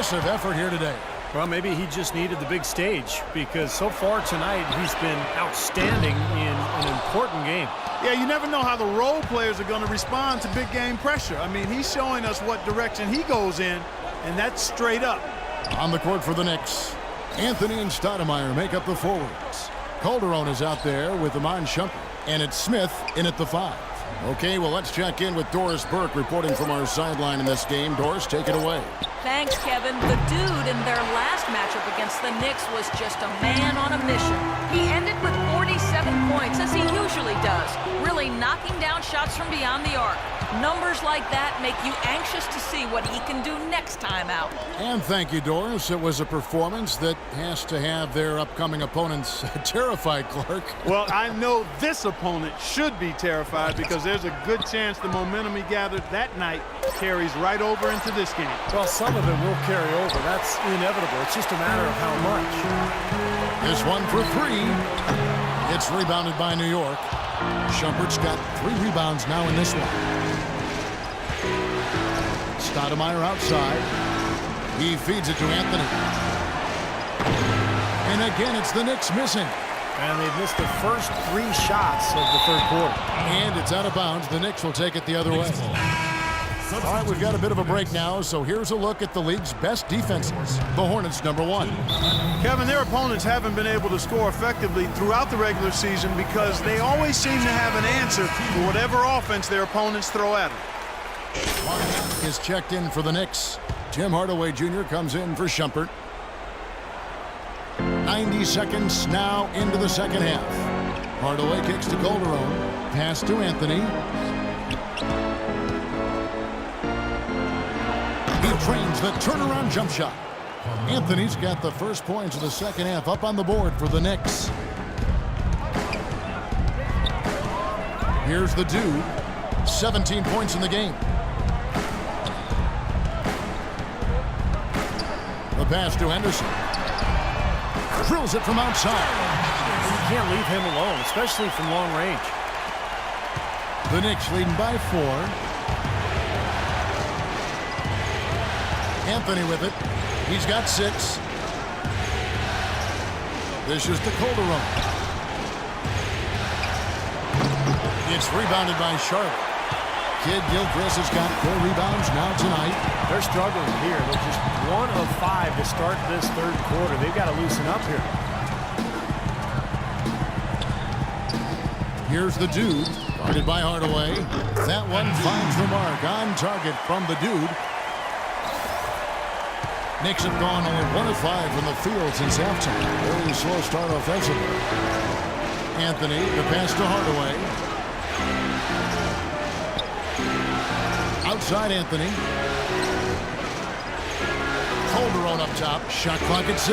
impressive effort here today. Well, maybe he just needed the big stage because so far tonight he's been outstanding in an important game. Yeah, you never know how the role players are going to respond to big game pressure. I mean, he's showing us what direction he goes in, and that's straight up. On the court for the Knicks, Anthony and Stoudemire make up the forwards. Calderon is out there with Iman Shumpert, and it's Smith in at the 5. Okay, well, let's check in with Doris Burke reporting from our sideline in this game. Doris, take it away. Thanks, Kevin. The dude in their last matchup against the Knicks was just a man on a mission. He ended with 47 points, as he usually does, really knocking down shots from beyond the arc. Numbers like that make you anxious to see what he can do next time out. And thank you, Doris. It was a performance that has to have their upcoming opponents terrified, Clark. Well, I know this opponent should be terrified because there's a good chance the momentum he gathered that night carries right over into this game. Well, some of it will carry over. That's inevitable. It's just a matter of how much. This one for 3. It's rebounded by New York. Shumpert's got 3 rebounds now in this one. Stoudemire outside. He feeds it to Anthony. And again, it's the Knicks missing. And they've missed the first 3 shots of the third quarter. And it's out of bounds. The Knicks will take it the other way. All right, we've got a bit of a break now, so here's a look at the league's best defenses. The Hornets, number 1. Kevin, their opponents haven't been able to score effectively throughout the regular season because they always seem to have an answer for whatever offense their opponents throw at them. Is checked in for the Knicks. Tim Hardaway Jr. comes in for Shumpert. 90 seconds now into the second half. Hardaway kicks to Calderon. Pass to Anthony. He trains the turnaround jump shot. Anthony's got the first points of the second half up on the board for the Knicks. Here's the dude. 17 points in the game. The pass to Henderson. Drills it from outside. You can't leave him alone, especially from long range. The Knicks leading by 4. Anthony with it. He's got 6. This is to Calderon. It's rebounded by Charlotte. Kid Gilchrist has got 4 rebounds now tonight. They're struggling here. They're just 1 of 5 to start this third quarter. They've got to loosen up here. Here's the dude, guarded by Hardaway. That one finds the mark on target from the dude. Knicks have gone only 1 of 5 from the field since halftime. Very slow start offensively. Anthony, the pass to Hardaway. Outside Anthony. Calderon up top. Shot clock at 6.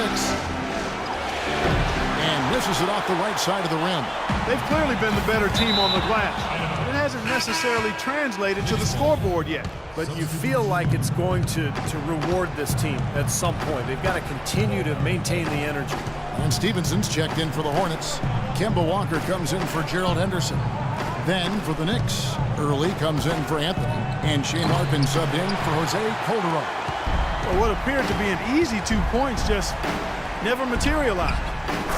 And misses it off the right side of the rim. They've clearly been the better team on the glass. It hasn't necessarily translated to the scoreboard yet. But you feel like it's going to reward this team at some point. They've got to continue to maintain the energy. And Stevenson's checked in for the Hornets. Kemba Walker comes in for Gerald Henderson. Then for the Knicks, Early comes in for Anthony. And Shane Larkin subbed in for Jose Calderon. Well, what appeared to be an easy 2 points just never materialized.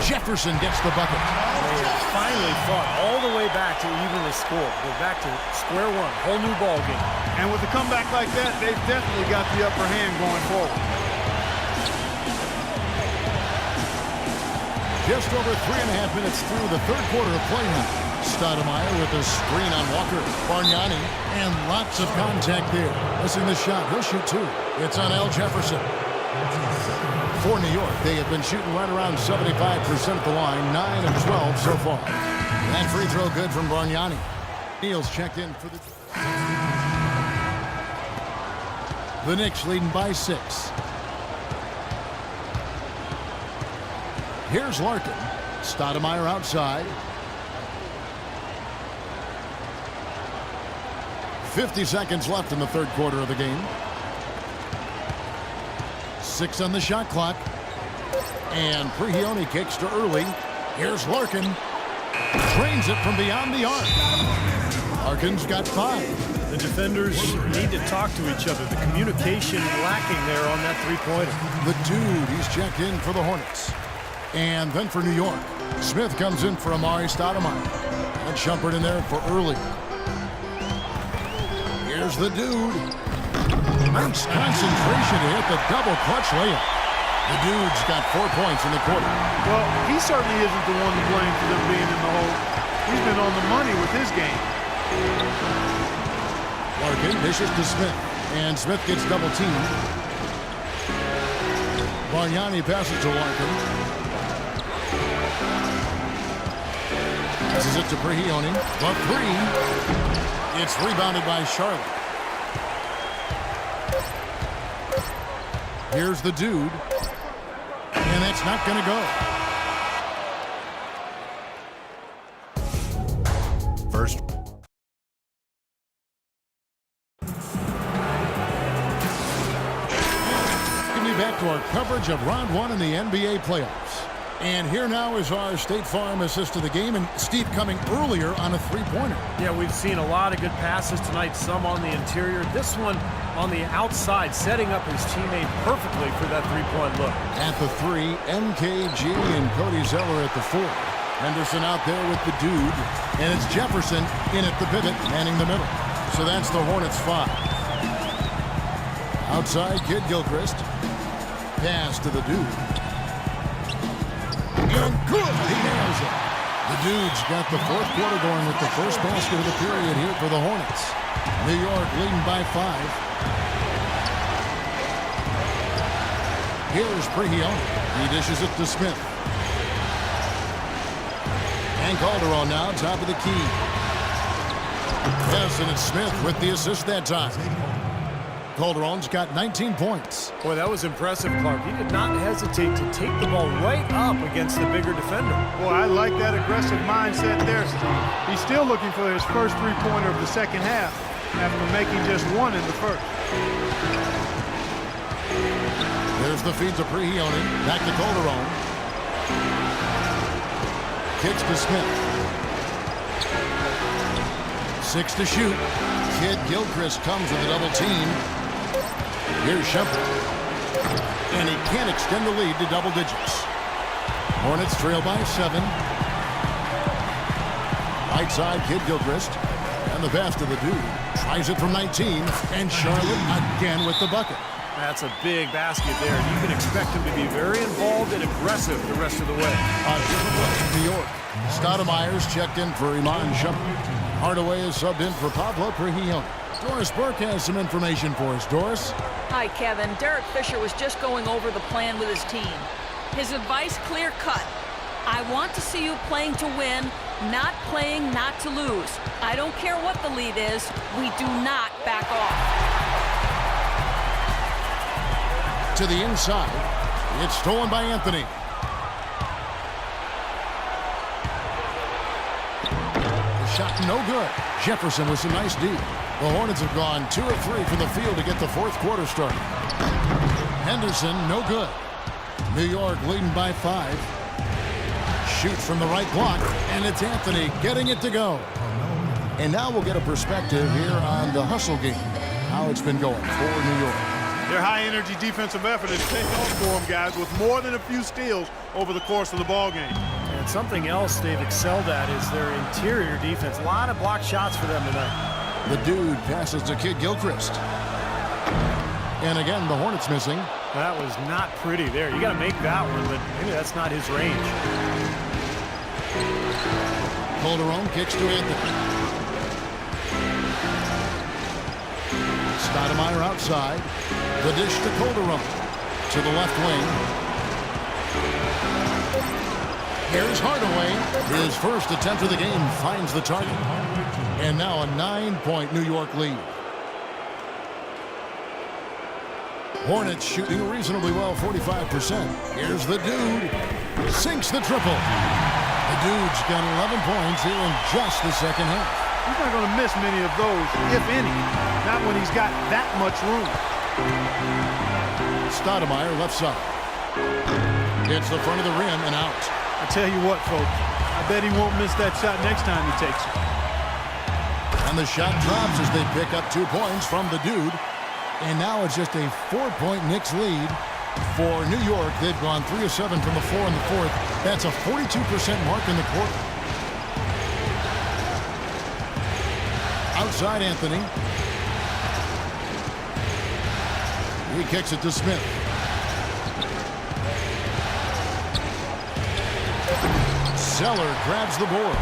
Jefferson gets the bucket. They have finally fought all the way back to even the score. They're back to square one, whole new ball game. And with a comeback like that, they've definitely got the upper hand going forward. Just over 3.5 minutes through the third quarter of play now. Stoudemire with a screen on Walker. Bargnani, and lots of contact there. Missing the shot. He'll shoot 2. It's on Al Jefferson. For New York, they have been shooting right around 75% at the line. 9 of 12 so far. That free throw good from Bargnani. Neal's checked in for the Knicks leading by 6. Here's Larkin. Stoudemire outside. 50 seconds left in the third quarter of the game. 6 on the shot clock. And Prigioni kicks to Early. Here's Larkin. Drains it from beyond the arc. Larkin's got 5. The defenders need to talk to each other. The communication lacking there on that three-pointer. The dude, he's checked in for the Hornets. And then for New York, Smith comes in for Amari Stoudemire. And Shumpert in there for Early. Here's the dude. Nice concentration to hit the double clutch layup. The dude's got 4 points in the quarter. Well, he certainly isn't the one to blame for them being in the hole. He's been on the money with his game. Larkin dishes to Smith, and Smith gets double-teamed. Bargnani passes to Larkin. Passes it to Prigioni. The three. It's rebounded by Charlotte. Here's the dude. And that's not going to go. First. Back to our coverage of round one in the NBA playoffs. And here now is our State Farm assist to the game, and Steve coming earlier on a three-pointer. Yeah, we've seen a lot of good passes tonight, some on the interior. This one on the outside, setting up his teammate perfectly for that three-point look. At the three, MKG and Cody Zeller at the four. Henderson out there with the dude, and it's Jefferson in at the pivot, manning the middle. So that's the Hornets 5. Outside, Kid Gilchrist. Pass to the dude. And good! He nails it. The dude's got the fourth quarter going with the first basket of the period here for the Hornets. New York leading by 5. Here's Prigioni. He dishes it to Smith. And Calderon now, top of the key. Yes, and it's Smith with the assist that time. Calderon's got 19 points. Boy, that was impressive, Clark. He did not hesitate to take the ball right up against the bigger defender. Boy, I like that aggressive mindset there, Steve. He's still looking for his first three-pointer of the second half after making just one in the first. There's the feed to Prigioni. Back to Calderon. Kicks to Smith. 6 to shoot. Kid Gilchrist comes with a double team. Here's Shumpert. And he can't extend the lead to double digits. Hornets trail by 7. Right side, Kid Gilchrist. And the pass to the dude. Tries it from 19. And Charlotte again with the bucket. That's a big basket there. You can expect him to be very involved and aggressive the rest of the way. New York. Stoudemire's checked in for Iman Shumpert. Hardaway is subbed in for Pablo Prigioni. Doris Burke has some information for us. Doris? Hi, Kevin. Derek Fisher was just going over the plan with his team. His advice clear-cut. I want to see you playing to win, not playing not to lose. I don't care what the lead is. We do not back off. To the inside. It's stolen by Anthony. Shot no good. Jefferson with some nice D. The Hornets have gone 2 of 3 from the field to get the fourth quarter started. Henderson, no good. New York leading by 5. Shoots from the right block, and it's Anthony getting it to go. And now we'll get a perspective here on the hustle game, how it's been going for New York. Their high-energy defensive effort has paid off for them, guys, with more than a few steals over the course of the ballgame. And something else they've excelled at is their interior defense. A lot of blocked shots for them tonight. The dude passes to Kid Gilchrist. And again, the Hornets missing. That was not pretty there. You got to make that one, but maybe that's not his range. Calderon kicks to Anthony. Stoudemire outside. The dish to Calderon. To the left wing. Here's Hardaway. His first attempt of the game finds the target. And now a 9-point New York lead. Hornets shooting reasonably well, 45%. Here's the dude. Sinks the triple. The dude's got 11 points here in just the second half. He's not going to miss many of those, if any. Not when he's got that much room. Stoudemire left side. Hits the front of the rim and out. I tell you what, folks, I bet he won't miss that shot next time he takes it. And And the shot drops as they pick up 2 points from the dude. And now it's just a 4-point Knicks lead for New York. They've gone 3 of 7 from the floor in the fourth. That's a 42% mark in the quarter. Outside Anthony. He kicks it to Smith. Zeller grabs the board.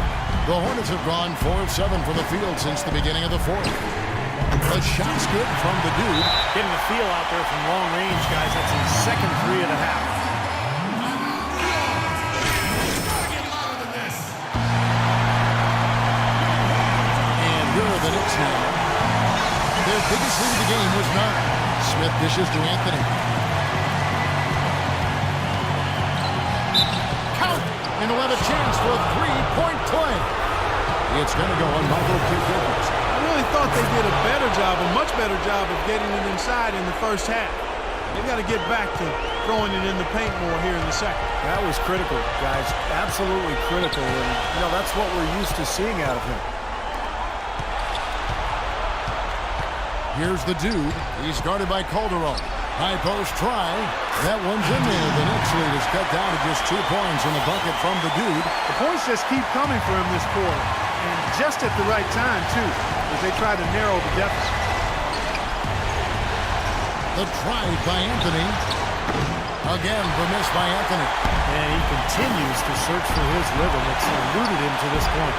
The Hornets have gone 4 of 7 from the field since the beginning of the fourth. The shot's good from the dude. Getting the feel out there from long range, guys. That's his second 3 of the half. And here are the Knicks now. Their biggest lead of the game was 9. Smith dishes to Anthony. Count! And he'll have a chance for a 3-point play. It's going to go on Michael Kidd-Gilchrist. I really thought they did a better job, a much better job of getting it inside in the first half. They've got to get back to throwing it in the paint more here in the second. That was critical, guys. Absolutely critical. And, that's what we're used to seeing out of him. Here's the dude. He's guarded by Calderon. High post try. That one's in there. The Knicks lead is cut down to just 2 points in the bucket from the dude. The points just keep coming for him this quarter. And just at the right time, too, as they try to narrow the deficit. The drive by Anthony. Again, the miss by Anthony. And he continues to search for his rhythm. It's eluded him to this point.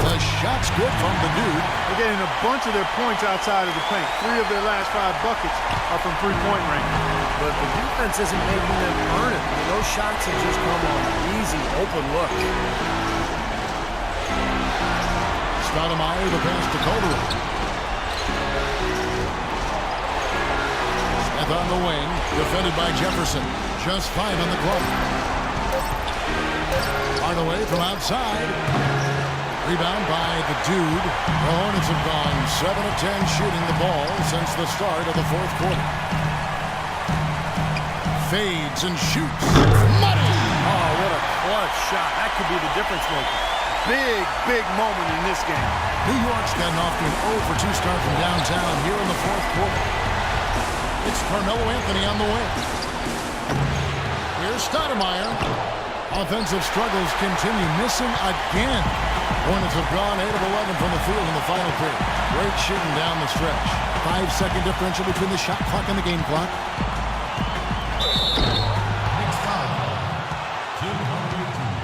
The shot's good from the dude. They're getting a bunch of their points outside of the paint. 3 of their last 5 buckets are from three-point range. But the defense isn't making them earn it. Those shots have just come on easy, open look. Stoudemire, the pass to Calderon. Smith on the wing, defended by Jefferson. Just 5 on the clock. Hardaway from outside. Rebound by the dude. The Hornets have gone 7 of 10 shooting the ball since the start of the fourth quarter. Fades and shoots. Money! Oh, what a clutch shot. That could be the difference maker. Big moment in this game. New York's gotten off to an 0 for 2 start from downtown here in the fourth quarter. It's Carmelo Anthony on the wing. Here's Stoudemire. Offensive struggles continue, missing again. Hornets have gone 8 of 11 from the field in the final period. Great shooting down the stretch. 5-second differential between the shot clock and the game clock. Next foul, Jim Hardaway Jr.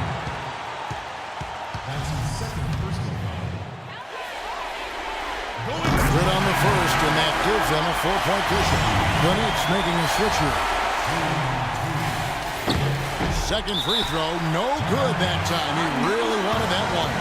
That's his second personal foul. Good on the first, and that gives them a 4-point cushion. The Knicks making a switch here. Second free throw, no good that time. He really wanted that one.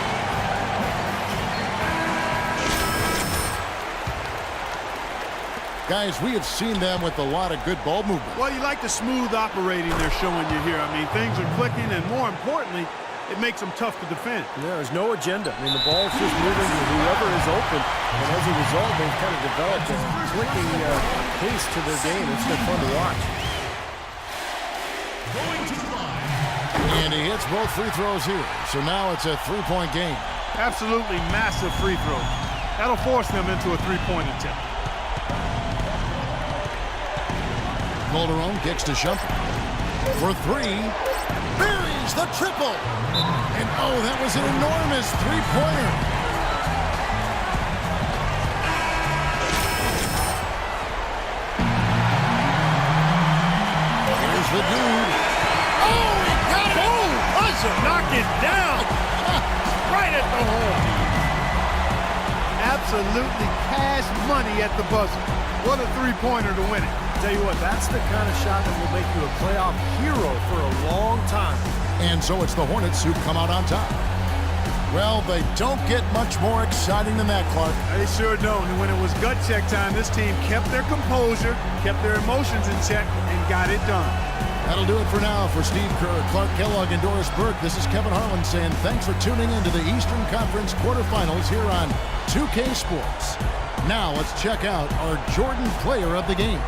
Guys, we have seen them with a lot of good ball movement. Well, you like the smooth operating they're showing you here. I mean, things are clicking, and more importantly, it makes them tough to defend. There's no agenda. I mean, the ball's just moving to whoever is open, and as a result, they've kind of developed a clicking pace to their game. It's been fun to watch. Going to the line. And he hits both free throws here. So now it's a 3-point game. Absolutely massive free throw. That'll force them into a 3-point attempt. Calderon kicks to Shumpert. For 3. Buries the triple. And oh, that was an enormous 3-pointer. Here's the dude. Oh, he got it! Boom! Buzzer, knock it down! Right at the hole. Absolutely cash money at the buzzer. What a 3-pointer to win it. Tell you what, that's the kind of shot that will make you a playoff hero for a long time. And so it's the Hornets who come out on top. Well, they don't get much more exciting than that, Clark. They sure don't. And when it was gut check time, this team kept their composure, kept their emotions in check, and got it done. That'll do it for now. For Steve Kerr, Clark Kellogg, and Doris Burke, this is Kevin Harlan saying thanks for tuning in to the Eastern Conference quarterfinals here on 2K Sports. Now let's check out our Jordan Player of the Game.